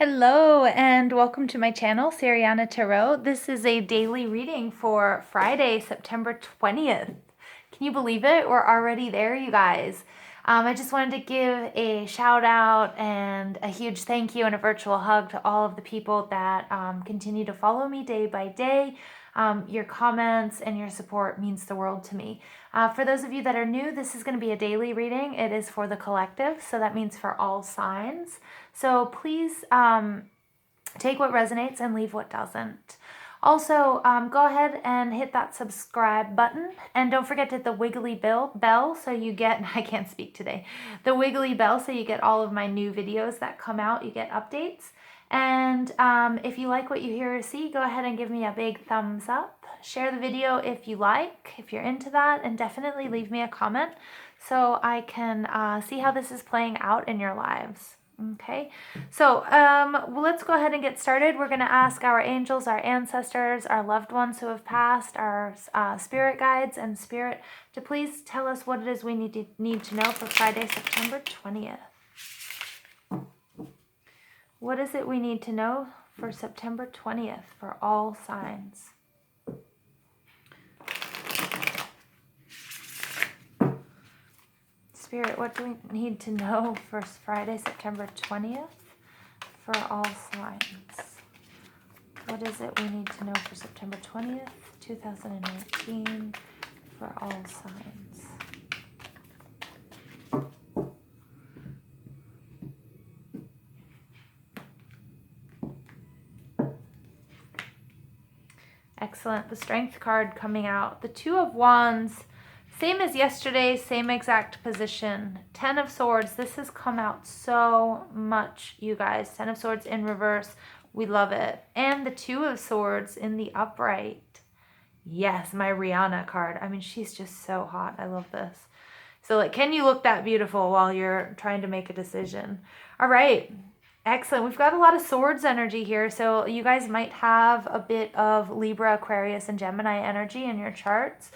Hello and welcome to my channel, Siriana Tarot. This is a daily reading for Friday, September 20th. Can you believe it? We're already there, you guys. I just wanted to give a shout out and a huge thank you and a virtual hug to all of the people that continue to follow me day by day. Your comments and your support means the world to me. For those of you that are new, this is going to be a daily reading. It is for the collective, so that means for all signs. So please take what resonates and leave what doesn't. Also, go ahead and hit that subscribe button. And don't forget to hit the wiggly bell so you get, I can't speak today, the wiggly bell so you get all of my new videos that come out, you get updates. And if you like what you hear or see, go ahead and give me a big thumbs up. Share the video if you like, if you're into that, and definitely leave me a comment so I can see how this is playing out in your lives. Okay, so let's go ahead and get started. We're going to ask our angels, our ancestors, our loved ones who have passed, our spirit guides and spirit to please tell us what it is we need to know for Friday, September 20th. What is it we need to know for September 20th for all signs? Spirit, what do we need to know for Friday, September 20th for all signs? What is it we need to know for September 20th, 2019 for all signs? Excellent. The Strength card coming out. The Two of Wands. Same as yesterday, same exact position. 10 of Swords. This has come out so much, you guys. 10 of Swords in reverse. We love it. And the Two of Swords in the upright. Yes, my Rihanna card. I mean, she's just so hot. I love this. So, like, can you look that beautiful while you're trying to make a decision? All right. Excellent. We've got a lot of swords energy here. So you guys might have a bit of Libra, Aquarius, and Gemini energy in your charts.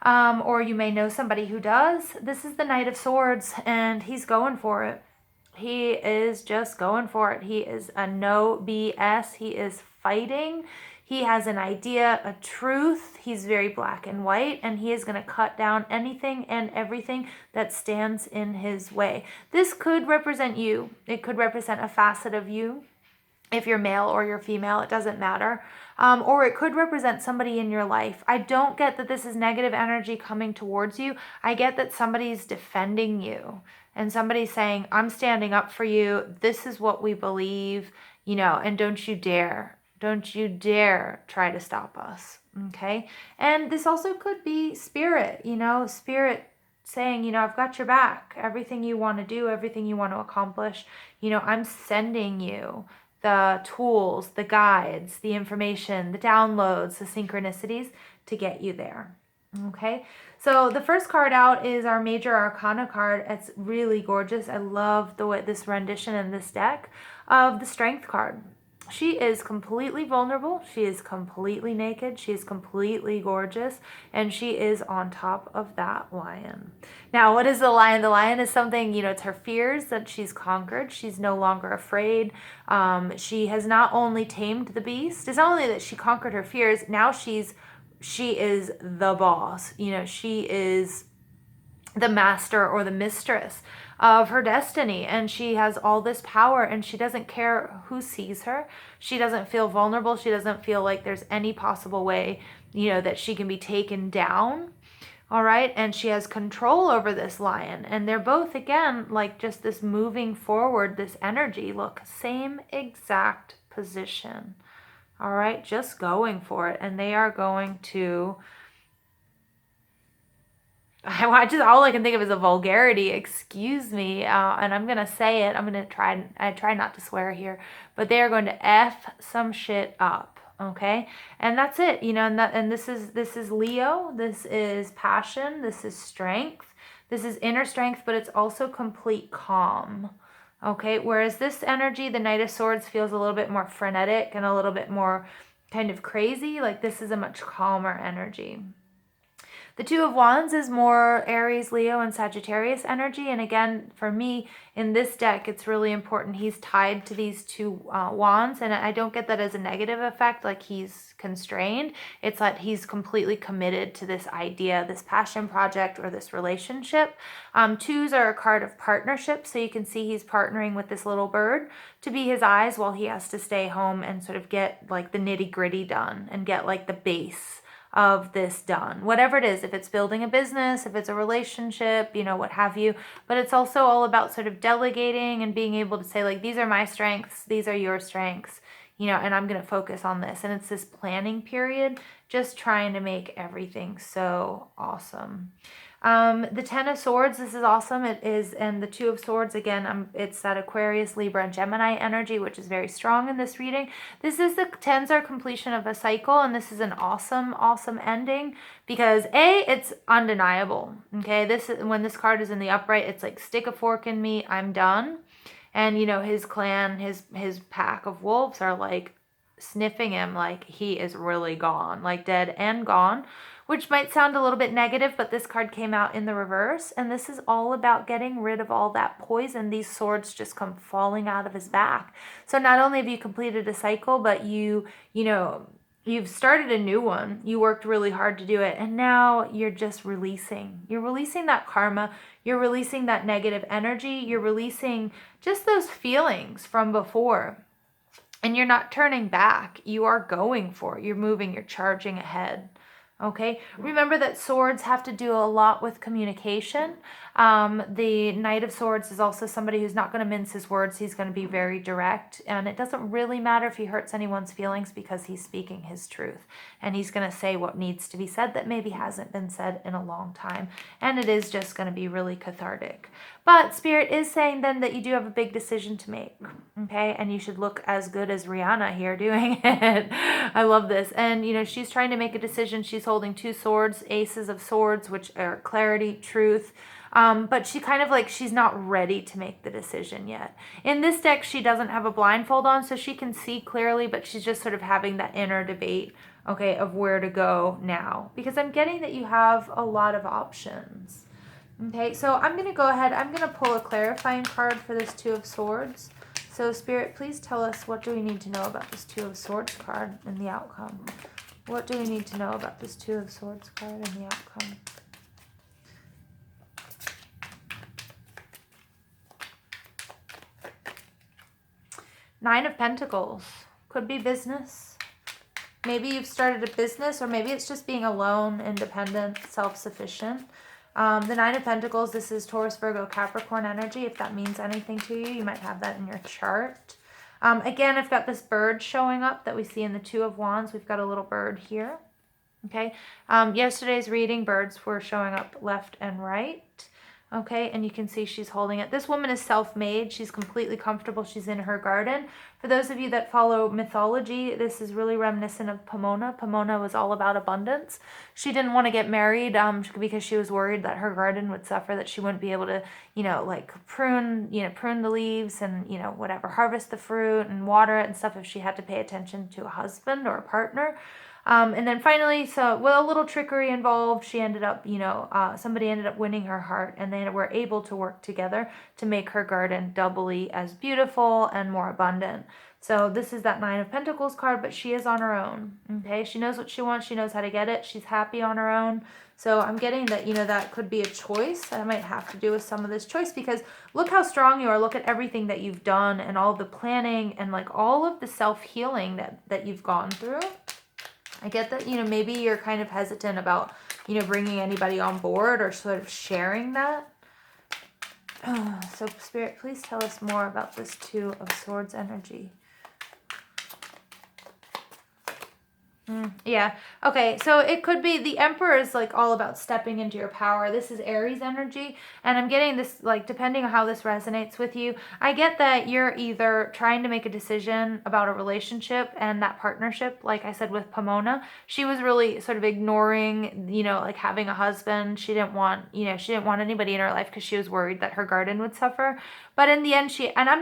Or you may know somebody who does. This is the Knight of Swords, and he's going for it. He is just going for it. He is a no BS. He is fighting. He has an idea, a truth. He's very black and white, and he is going to cut down anything and everything that stands in his way. This could represent you. It could represent a facet of you. If you're male or you're female, it doesn't matter. Or it could represent somebody in your life. I don't get that this is negative energy coming towards you. I get that somebody's defending you and somebody's saying, I'm standing up for you. This is what we believe, and don't you dare try to stop us. Okay. And this also could be spirit, spirit saying, I've got your back. Everything you want to do, everything you want to accomplish, I'm sending you the tools, the guides, the information, the downloads, the synchronicities to get you there. Okay, so the first card out is our Major Arcana card. It's really gorgeous. I love the way this rendition in this deck of the Strength card. She is completely vulnerable. She is completely naked. She is completely gorgeous. And she is on top of that lion. Now, what is the lion? The lion is something, it's her fears that she's conquered. She's no longer afraid. She has not only tamed the beast. It's not only that she conquered her fears. Now she is the boss. She is the master or the mistress of her destiny, and she has all this power, and she doesn't care who sees her. She doesn't feel vulnerable. She doesn't feel like there's any possible way, that she can be taken down. All right, and she has control over this lion, and they're both, again, like just this moving forward, this energy. Look, same exact position. All right, just going for it, and they are going to, all I can think of is a vulgarity, excuse me, and I'm going to say it, I try not to swear here, but they are going to F some shit up, okay? And that's it, and this is Leo, this is passion, this is strength, this is inner strength, but it's also complete calm, okay? Whereas this energy, the Knight of Swords, feels a little bit more frenetic and a little bit more kind of crazy. Like, this is a much calmer energy. The Two of Wands is more Aries, Leo, and Sagittarius energy. And again, for me, in this deck, it's really important. He's tied to these two wands, and I don't get that as a negative effect, like he's constrained. It's that he's completely committed to this idea, this passion project, or this relationship. Twos are a card of partnership, so you can see he's partnering with this little bird to be his eyes while he has to stay home and sort of get like the nitty gritty done and get like the base of this done, whatever it is, if it's building a business, if it's a relationship, you know, what have you. But it's also all about sort of delegating and being able to say, like, these are my strengths, these are your strengths, you know, and I'm going to focus on this. And it's this planning period, just trying to make everything so awesome. The Ten of Swords, this is awesome. It is, and the Two of Swords, again, it's that Aquarius, Libra, and Gemini energy, which is very strong in this reading. This is the tens are completion of a cycle, and this is an awesome, awesome ending because it's undeniable. Okay, this is when this card is in the upright, it's like stick a fork in me, I'm done. And you know, his clan, his pack of wolves are like sniffing him like he is really gone, like dead and gone, which might sound a little bit negative, but this card came out in the reverse, and this is all about getting rid of all that poison. These swords just come falling out of his back. So not only have you completed a cycle, but you've started a new one. You worked really hard to do it, and now you're just releasing. You're releasing that karma. You're releasing that negative energy. You're releasing just those feelings from before. And you're not turning back. You are going for it. You're moving. You're charging ahead. Okay, remember that swords have to do a lot with communication. The Knight of Swords is also somebody who's not going to mince his words. He's going to be very direct, and it doesn't really matter if he hurts anyone's feelings because he's speaking his truth, and he's going to say what needs to be said that maybe hasn't been said in a long time, and it is just going to be really cathartic. But Spirit is saying then that you do have a big decision to make, okay, and you should look as good as Rihanna here doing it. I love this. And you know, she's trying to make a decision. She's holding two swords, aces of swords, which are clarity, truth. But she kind of like, she's not ready to make the decision yet. In this deck, she doesn't have a blindfold on, so she can see clearly, but she's just sort of having that inner debate, okay, of where to go now. Because I'm getting that you have a lot of options. Okay, so I'm going to go ahead, I'm going to pull a clarifying card for this Two of Swords. So Spirit, please tell us, what do we need to know about this Two of Swords card and the outcome? What do we need to know about this Two of Swords card and the outcome? Nine of Pentacles. Could be business. Maybe you've started a business, or maybe it's just being alone, independent, self-sufficient. The Nine of Pentacles, this is Taurus, Virgo, Capricorn energy. If that means anything to you, you might have that in your chart. Again, I've got this bird showing up that we see in the Two of Wands. We've got a little bird here. Okay. Yesterday's reading, birds were showing up left and right. Okay, and you can see she's holding it. This woman is self-made. She's completely comfortable. She's in her garden. For those of you that follow mythology, this is really reminiscent of Pomona. Pomona was all about abundance. She didn't want to get married because she was worried that her garden would suffer, that she wouldn't be able to, like prune the leaves and, whatever, harvest the fruit and water it and stuff if she had to pay attention to a husband or a partner. And then finally, so with a little trickery involved, she ended up, somebody ended up winning her heart, and they were able to work together to make her garden doubly as beautiful and more abundant. So this is that Nine of Pentacles card, but she is on her own. Okay, she knows what she wants. She knows how to get it. She's happy on her own. So I'm getting that, that could be a choice. That might have to do with some of this choice, because look how strong you are. Look at everything that you've done and all the planning and like all of the self-healing that you've gone through. I get that, maybe you're kind of hesitant about, bringing anybody on board or sort of sharing that. So Spirit, please tell us more about this Two of Swords energy. Yeah. Okay. So it could be the Emperor is like all about stepping into your power. This is Aries energy. And I'm getting this, like, depending on how this resonates with you, I get that you're either trying to make a decision about a relationship and that partnership. Like I said with Pomona, she was really sort of ignoring, like having a husband. She didn't want anybody in her life because she was worried that her garden would suffer. But in the end, and I'm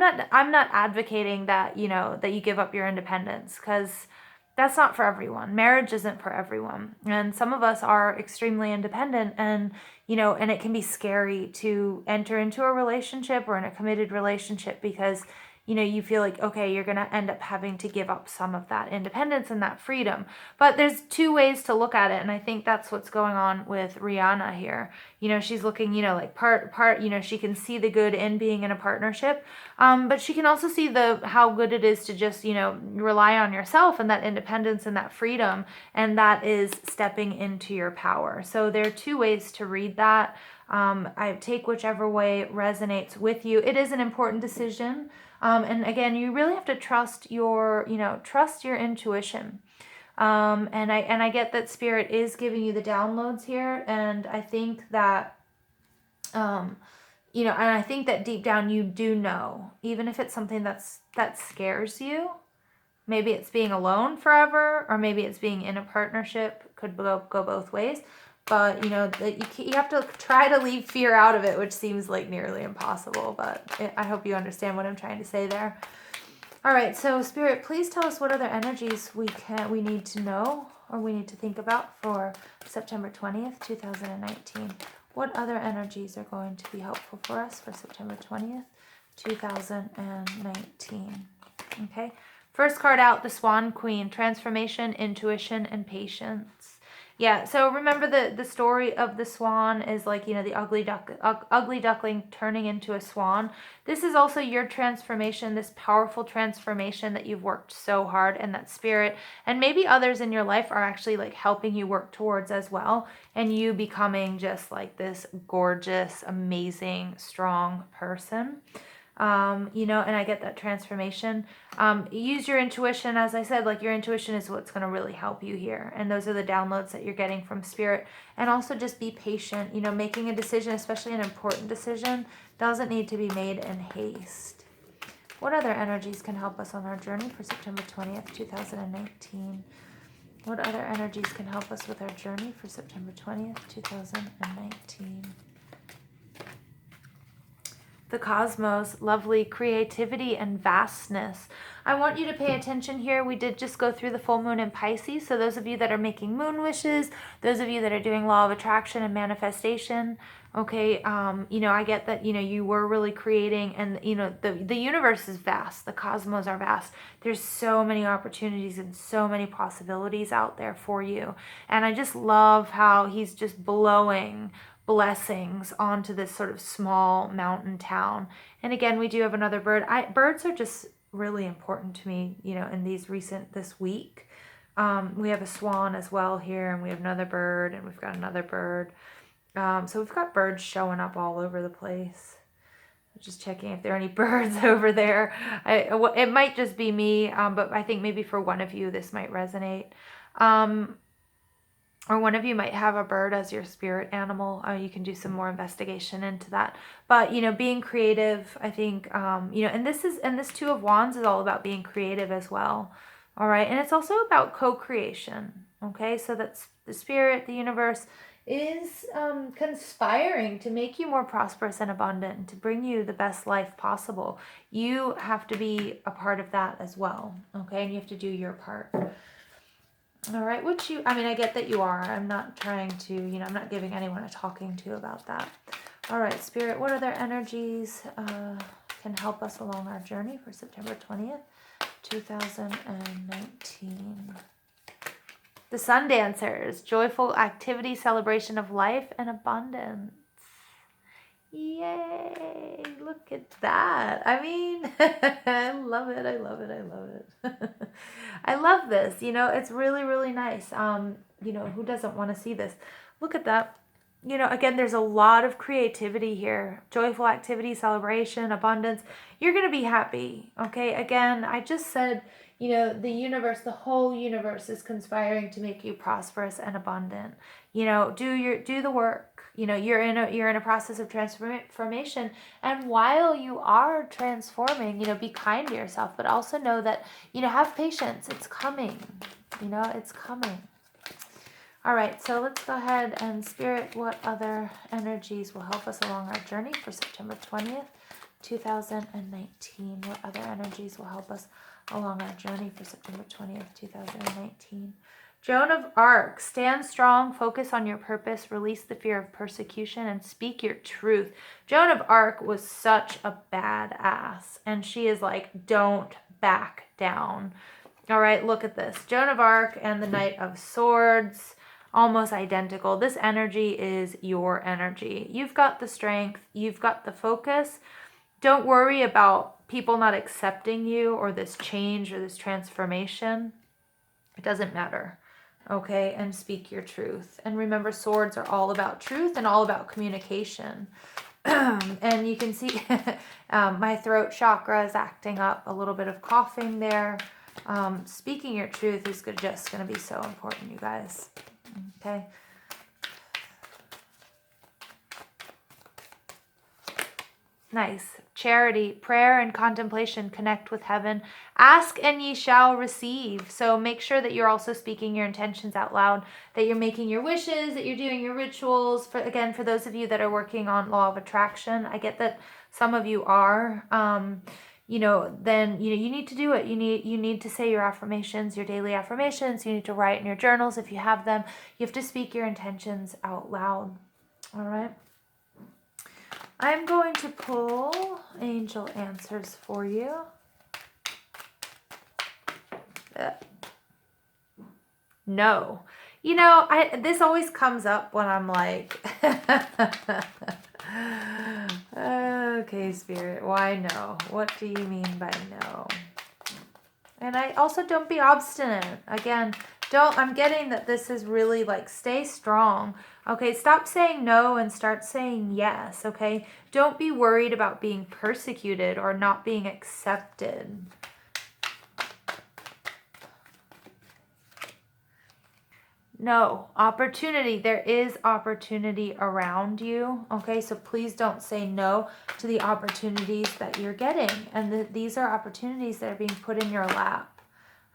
not advocating that, that you give up your independence, because that's not for everyone. Marriage isn't for everyone. And some of us are extremely independent, and, and it can be scary to enter into a relationship or in a committed relationship because, you feel like, okay, you're going to end up having to give up some of that independence and that freedom. But there's two ways to look at it. And I think that's what's going on with Rihanna here. She's looking, like part, she can see the good in being in a partnership. But she can also see how good it is to just, rely on yourself and that independence and that freedom. And that is stepping into your power. So there are two ways to read that. I take whichever way resonates with you. It is an important decision. And again, you really have to trust your intuition. And I get that Spirit is giving you the downloads here. And I think that, and I think that deep down you do know, even if it's something that scares you. Maybe it's being alone forever, or maybe it's being in a partnership. Could go both ways. But, you have to try to leave fear out of it, which seems like nearly impossible. But I hope you understand what I'm trying to say there. All right, so Spirit, please tell us what other energies we need to know or we need to think about for September 20th, 2019. What other energies are going to be helpful for us for September 20th, 2019? Okay, first card out, the Swan Queen, transformation, intuition, and patience. Yeah, so remember the story of the swan is like, the ugly duckling turning into a swan. This is also your transformation, this powerful transformation that you've worked so hard, and that Spirit and maybe others in your life are actually like helping you work towards as well, and you becoming just like this gorgeous, amazing, strong person. And I get that transformation. Use your intuition. As I said, like, your intuition is what's going to really help you here. And those are the downloads that you're getting from Spirit. And also just be patient. Making a decision, especially an important decision, doesn't need to be made in haste. What other energies can help us on our journey for September 20th, 2019? What other energies can help us with our journey for September 20th, 2019? The cosmos, lovely creativity and vastness. I want you to pay attention here. We did just go through the full moon in Pisces. So those of you that are making moon wishes, those of you that are doing law of attraction and manifestation, okay, I get that, you were really creating, and, the universe is vast. The cosmos are vast. There's so many opportunities and so many possibilities out there for you. And I just love how he's just blowing blessings onto this sort of small mountain town. And again, we do have another bird. Birds are just really important to me, in this week. We have a swan as well here, and we have another bird, and we've got another bird. So we've got birds showing up all over the place. Just checking if there are any birds over there. It might just be me, but I think maybe for one of you this might resonate. Or one of you might have a bird as your spirit animal. You can do some more investigation into that. But, being creative, I think, and this Two of Wands is all about being creative as well. All right. And it's also about co-creation. Okay. So that's the Spirit, the universe is conspiring to make you more prosperous and abundant, and to bring you the best life possible. You have to be a part of that as well. Okay. And you have to do your part. All right, I get that you are. I'm not trying to, I'm not giving anyone a talking to about that. All right, Spirit, what other energies can help us along our journey for September 20th, 2019? The Sun Dancers, joyful activity, celebration of life, and abundance. Yay, look at that. I love it. I love it. I love it. I love this. It's really, really nice. Who doesn't want to see this? Look at that. Again, there's a lot of creativity here. Joyful activity, celebration, abundance. You're going to be happy. Okay. Again, I just said, the universe, the whole universe is conspiring to make you prosperous and abundant. Do the work. You're in a process of transformation, and while you are transforming, be kind to yourself, but also know that, have patience. It's coming. It's coming. All right, so let's go ahead and Spirit, what other energies will help us along our journey for September 20th, 2019. What other energies will help us along our journey for September 20th, 2019? Joan of Arc, stand strong, focus on your purpose, release the fear of persecution, and speak your truth. Joan of Arc was such a badass, and she is like, don't back down. All right, look at this. Joan of Arc and the Knight of Swords, almost identical. This energy is your energy. You've got the strength, you've got the focus. Don't worry about people not accepting you or this change or this transformation. It doesn't matter. Okay, and speak your truth. And remember, swords are all about truth and all about communication. And you can see my throat chakra is acting up, a little bit of coughing there. Speaking your truth is just going to be so important, you guys. Okay. Nice. Charity, prayer, and contemplation connect with heaven. Ask and ye shall receive. So make sure that you're also speaking your intentions out loud, that you're making your wishes, that you're doing your rituals. For those of you that are working on law of attraction, I get that some of you are. Then you need to do it. You need to say your affirmations, your daily affirmations. You need to write in your journals if you have them. You have to speak your intentions out loud. All right. I'm going to pull angel answers for you. No. This always comes up when I'm like, okay, Spirit, why no? What do you mean by no? And I also, don't be obstinate. Again, I'm getting that this is really like, stay strong. Okay, stop saying no and start saying yes, okay? Don't be worried about being persecuted or not being accepted. No, opportunity. There is opportunity around you, okay? So please don't say no to the opportunities that you're getting. And these are opportunities that are being put in your lap,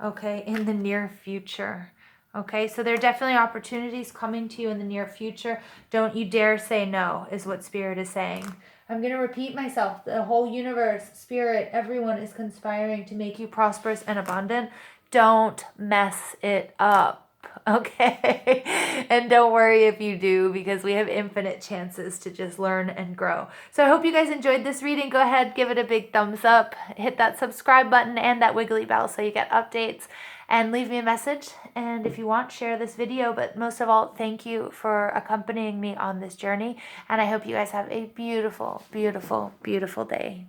okay, in the near future. Okay, so there are definitely opportunities coming to you in the near future. Don't you dare say no, is what Spirit is saying. I'm going to repeat myself. The whole universe, Spirit, everyone is conspiring to make you prosperous and abundant. Don't mess it up. Okay, and don't worry if you do, because we have infinite chances to just learn and grow. So I hope you guys enjoyed this reading. Go ahead, give it a big thumbs up, hit that subscribe button and that wiggly bell so you get updates, and leave me a message. And if you want, share this video. But most of all, thank you for accompanying me on this journey, and I hope you guys have a beautiful, beautiful, beautiful day.